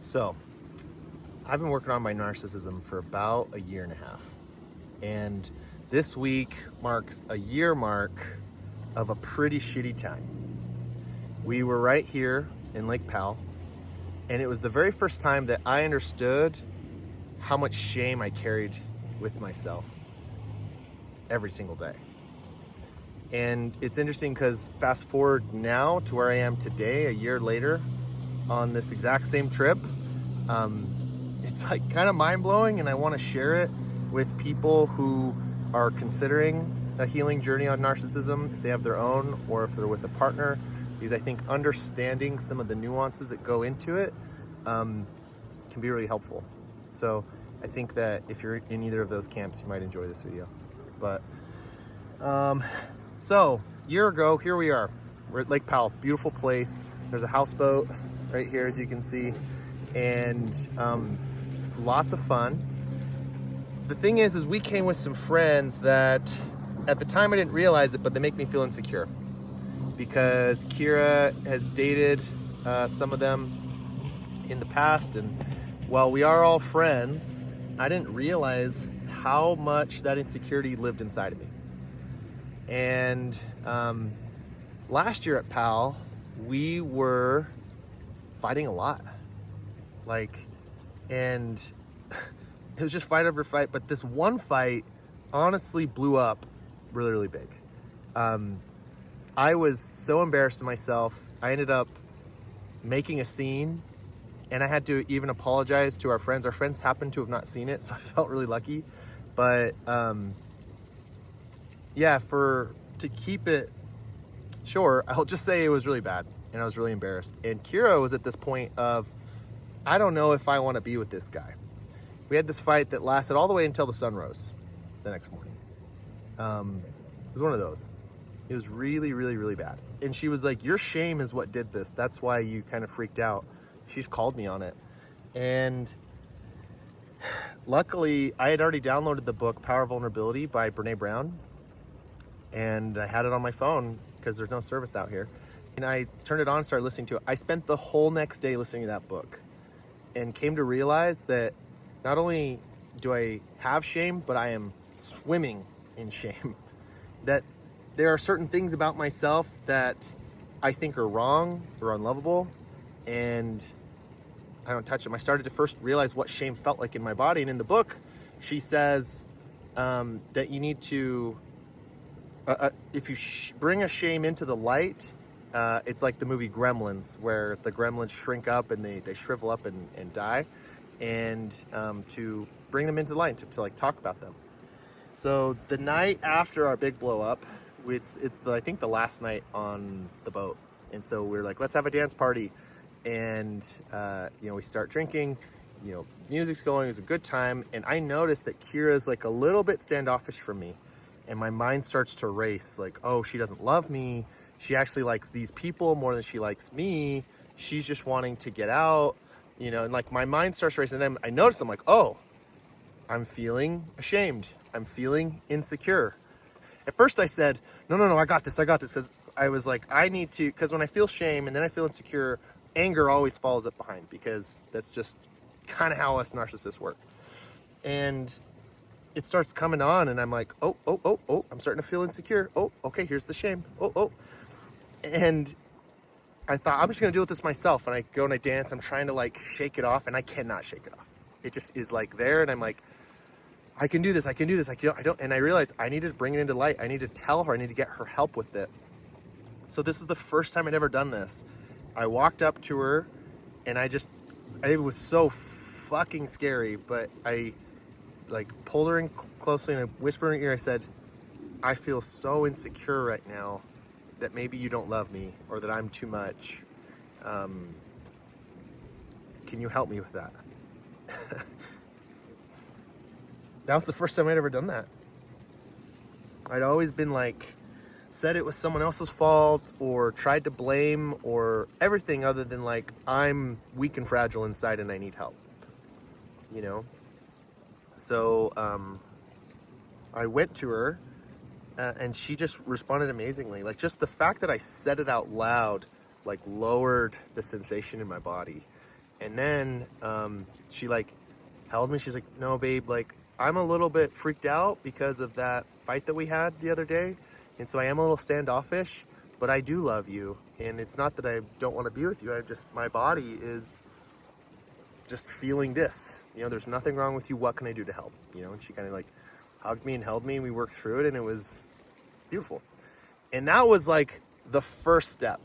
So, I've been working on my narcissism for about a year and a half. And this week marks a year mark of a pretty shitty time. We were right here in Lake Powell, and it was the very first time that I understood how much shame I carried with myself every single day. And it's interesting because fast forward now to where I am today, a year later, on this exact same trip, it's like kind of mind-blowing, and I want to share it with people who are considering a healing journey on narcissism, if they have their own or if they're with a partner, because I think understanding some of the nuances that go into it can be really helpful. So I think that if you're in either of those camps, you might enjoy this video. But so a year ago, here we are. We're at Lake Powell, beautiful place. There's a houseboat right here, as you can see, and lots of fun. The thing is we came with some friends that at the time I didn't realize it, but they make me feel insecure because Kira has dated some of them in the past, and while we are all friends, I didn't realize how much that insecurity lived inside of me. And last year at Powell, we were fighting a lot, and it was just fight over fight, but this one fight honestly blew up really, really big. I was so embarrassed of myself. I ended up making a scene, and I had to even apologize to our friends. Our friends happened to have not seen it, so I felt really lucky. But yeah, to keep it short, I'll just say it was really bad, and I was really embarrassed. And Kira was at this point of, I don't know if I want to be with this guy. We had this fight that lasted all the way until the sun rose the next morning. It was one of those. It was really, really, really bad. And she was like, your shame is what did this. That's why you kind of freaked out. She's called me on it. And luckily, I had already downloaded the book, Power of Vulnerability by Brene Brown. And I had it on my phone because there's no service out here. And I turned it on and started listening to it. I spent the whole next day listening to that book and came to realize that not only do I have shame, but I am swimming in shame. That there are certain things about myself that I think are wrong or unlovable, and I don't touch them. I started to first realize what shame felt like in my body. And in the book, she says that you need to, if you bring a shame into the light, it's like the movie Gremlins, where the gremlins shrink up and they shrivel up and die. And to bring them into the light, to like talk about them. So the night after our big blow up, it's I think the last night on the boat, and so we're like, let's have a dance party, and we start drinking, music's going, it's a good time, and I noticed that Kira's like a little bit standoffish from me, and my mind starts to race, like, oh, she doesn't love me, she actually likes these people more than she likes me, she's just wanting to get out. And like my mind starts racing, and I notice, I'm like, oh, I'm feeling ashamed. I'm feeling insecure. At first I said, no, I got this. Because I was like, I need to, because when I feel shame and then I feel insecure, anger always follows up behind, because that's just kind of how us narcissists work. And it starts coming on, and I'm like, oh, I'm starting to feel insecure. Oh, okay, here's the shame. Oh. And I thought, I'm just gonna deal with this myself. And I go and I dance. I'm trying to like shake it off, and I cannot shake it off. It just is like there, and I'm like, I can do this. I don't. And I realized I need to bring it into light. I need to tell her. I need to get her help with it. So this is the first time I'd ever done this. I walked up to her, and it was so fucking scary. But I like pulled her in closely, and I whispered in her ear. I said, I feel so insecure right now that maybe you don't love me, or that I'm too much. Can you help me with that? That was the first time I'd ever done that. I'd always been like, said it was someone else's fault, or tried to blame, or everything other than like, I'm weak and fragile inside and I need help. So I went to her, and she just responded amazingly. Like, just the fact that I said it out loud, like, lowered the sensation in my body. And then she like held me. She's like, no, babe, like I'm a little bit freaked out because of that fight that we had the other day. And so I am a little standoffish, but I do love you. And it's not that I don't want to be with you. My body is just feeling this, there's nothing wrong with you. What can I do to help? And she kind of like hugged me and held me, and we worked through it, and it was beautiful. And that was like the first step.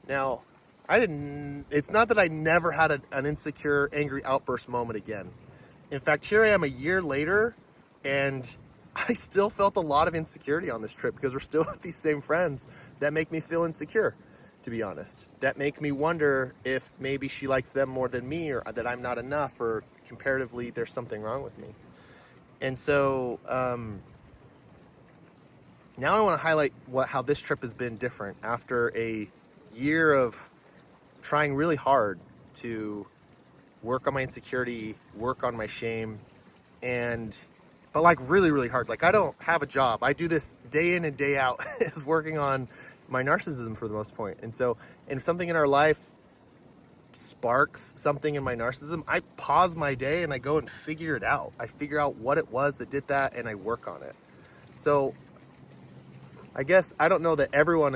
Now, it's not that I never had an insecure, angry outburst moment again. In fact, here I am a year later, and I still felt a lot of insecurity on this trip because we're still with these same friends that make me feel insecure, to be honest. That make me wonder if maybe she likes them more than me, or that I'm not enough, or comparatively there's something wrong with me. And so now I want to highlight how this trip has been different after a year of trying really hard to work on my insecurity, work on my shame, but like really, really hard. Like I don't have a job. I do this day in and day out is working on my narcissism for the most point. And so, if something in our life sparks something in my narcissism, I pause my day and I go and figure it out. I figure out what it was that did that, and I work on it. So I guess I don't know that everyone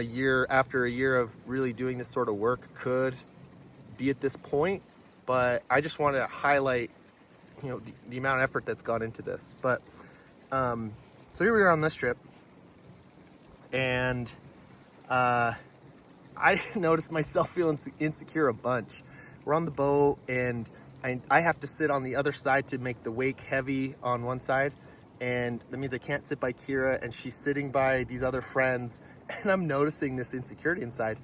after a year of really doing this sort of work could be at this point, but I just want to highlight the amount of effort that's gone into this. But so here we are on this trip, and I noticed myself feeling insecure a bunch. We're on the boat, and I have to sit on the other side to make the wake heavy on one side, and that means I can't sit by Kira, and she's sitting by these other friends, and I'm noticing this insecurity inside.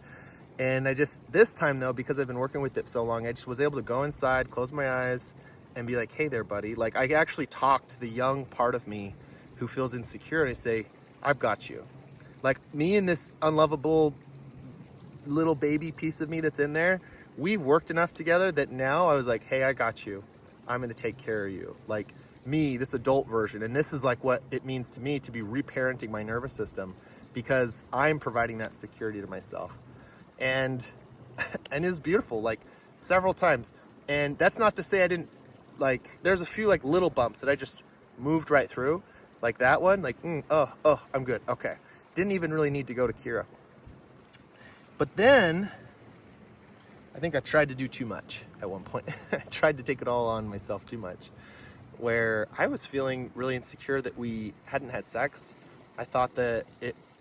And this time though, because I've been working with it so long, I just was able to go inside, close my eyes, and be like, hey there, buddy. Like I actually talk to the young part of me who feels insecure, and I say, I've got you. Like me and this unlovable little baby piece of me that's in there, we've worked enough together that now I was like, hey, I got you. I'm going to take care of you. Like me, this adult version. And this is like what it means to me to be reparenting my nervous system, because I'm providing that security to myself. And it was beautiful, like several times. And that's not to say I didn't, like, there's a few like little bumps that I just moved right through. Like that one, like, I'm good. Okay. Didn't even really need to go to Kira. But then I think I tried to do too much at one point. I tried to take it all on myself too much, where I was feeling really insecure that we hadn't had sex. I thought that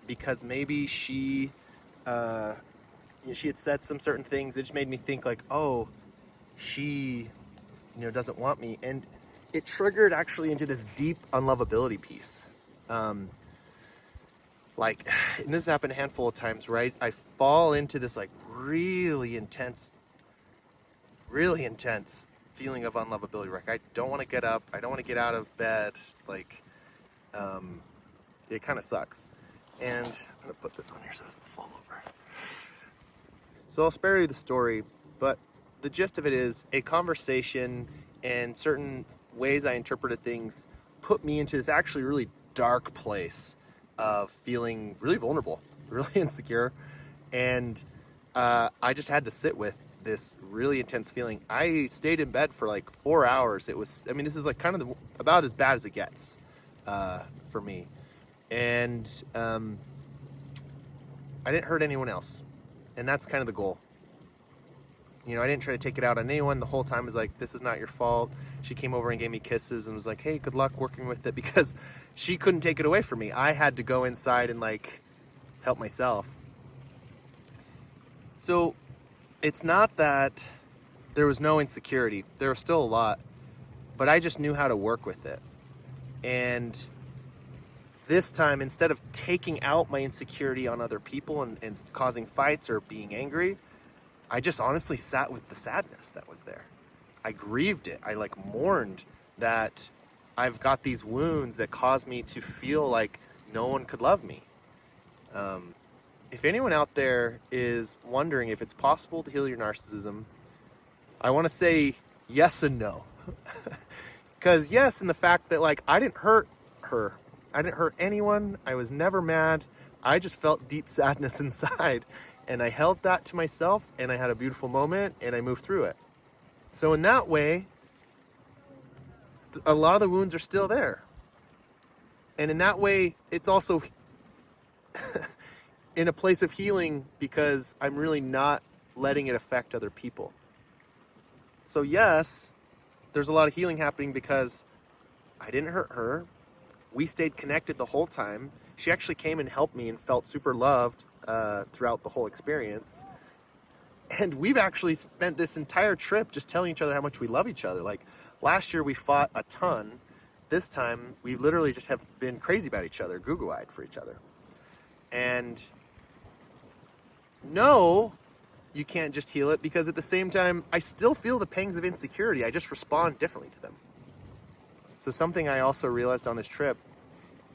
because maybe she had said some certain things, it just made me think like, oh, she, doesn't want me. And it triggered actually into this deep unlovability piece. And this happened a handful of times, right? I fall into this like really intense feeling of unlovability. Like I don't want to get up. I don't want to get out of bed. Like, it kind of sucks. And I'm gonna put this on here so it doesn't fall over. So I'll spare you the story, but the gist of it is a conversation and certain ways I interpreted things put me into this actually really dark place of feeling really vulnerable, really insecure. And I just had to sit with this really intense feeling. I stayed in bed for like 4 hours. This is like kind of about as bad as it gets for me. And I didn't hurt anyone else. And that's kind of the goal. I didn't try to take it out on anyone. The whole time was like, this is not your fault. She came over and gave me kisses and was like, hey, good luck working with it, because she couldn't take it away from me. I had to go inside and like help myself. So it's not that there was no insecurity. There was still a lot, but I just knew how to work with it. And this time, instead of taking out my insecurity on other people and causing fights or being angry, I just honestly sat with the sadness that was there. I grieved it. I like mourned that I've got these wounds that cause me to feel like no one could love me. If anyone out there is wondering if it's possible to heal your narcissism, I want to say yes and no. Because yes, in the fact that like I didn't hurt her. I didn't hurt anyone. I was never mad. I just felt deep sadness inside. And I held that to myself, and I had a beautiful moment, and I moved through it. So in that way, a lot of the wounds are still there. And in that way, it's also in a place of healing because I'm really not letting it affect other people. So yes, there's a lot of healing happening because I didn't hurt her. We stayed connected the whole time. She actually came and helped me and felt super loved throughout the whole experience. And we've actually spent this entire trip just telling each other how much we love each other. Like last year we fought a ton. This time we literally just have been crazy about each other, goo-goo-eyed for each other. And no, you can't just heal it, because at the same time, I still feel the pangs of insecurity. I just respond differently to them. So something I also realized on this trip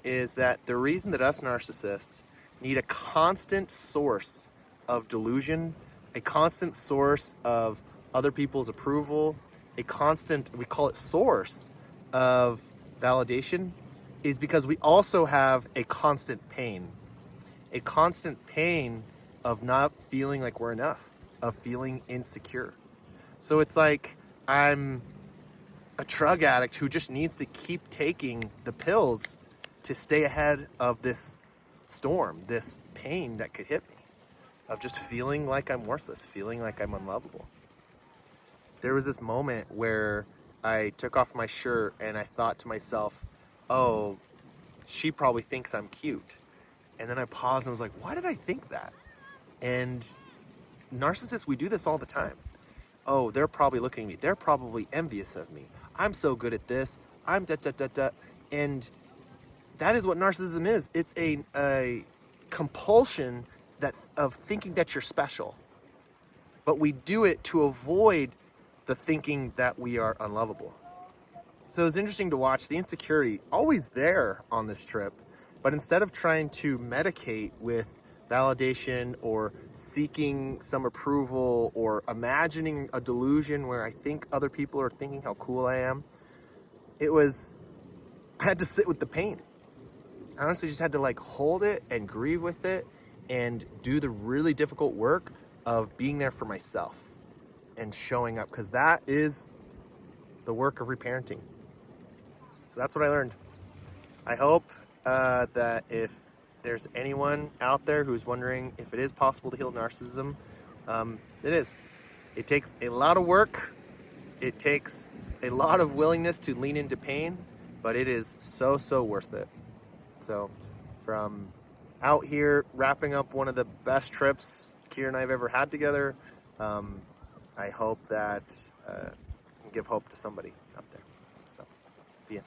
is that the reason that us narcissists need a constant source of delusion, a constant source of other people's approval, a constant, we call it source of validation, is because we also have a constant pain of not feeling like we're enough, of feeling insecure. So it's like I'm a drug addict who just needs to keep taking the pills to stay ahead of this storm, this pain that could hit me, of just feeling like I'm worthless, feeling like I'm unlovable. There was this moment where I took off my shirt and I thought to myself, oh, she probably thinks I'm cute. And then I paused and was like, why did I think that? And narcissists, we do this all the time. Oh, they're probably looking at me. They're probably envious of me. I'm so good at this. I'm da da da da. And that is what narcissism is. It's a compulsion that of thinking that you're special. But we do it to avoid the thinking that we are unlovable. So it's interesting to watch the insecurity always there on this trip, but instead of trying to medicate with validation or seeking some approval or imagining a delusion where I think other people are thinking how cool I am, I had to sit with the pain. I honestly just had to like hold it and grieve with it and do the really difficult work of being there for myself and showing up, because that is the work of reparenting. So that's what I learned. I hope that if there's anyone out there who's wondering if it is possible to heal narcissism, it is. It takes a lot of work. It takes a lot of willingness to lean into pain, but it is so, so worth it. So from out here wrapping up one of the best trips Kira and I have ever had together, I hope that give hope to somebody out there. So, see ya.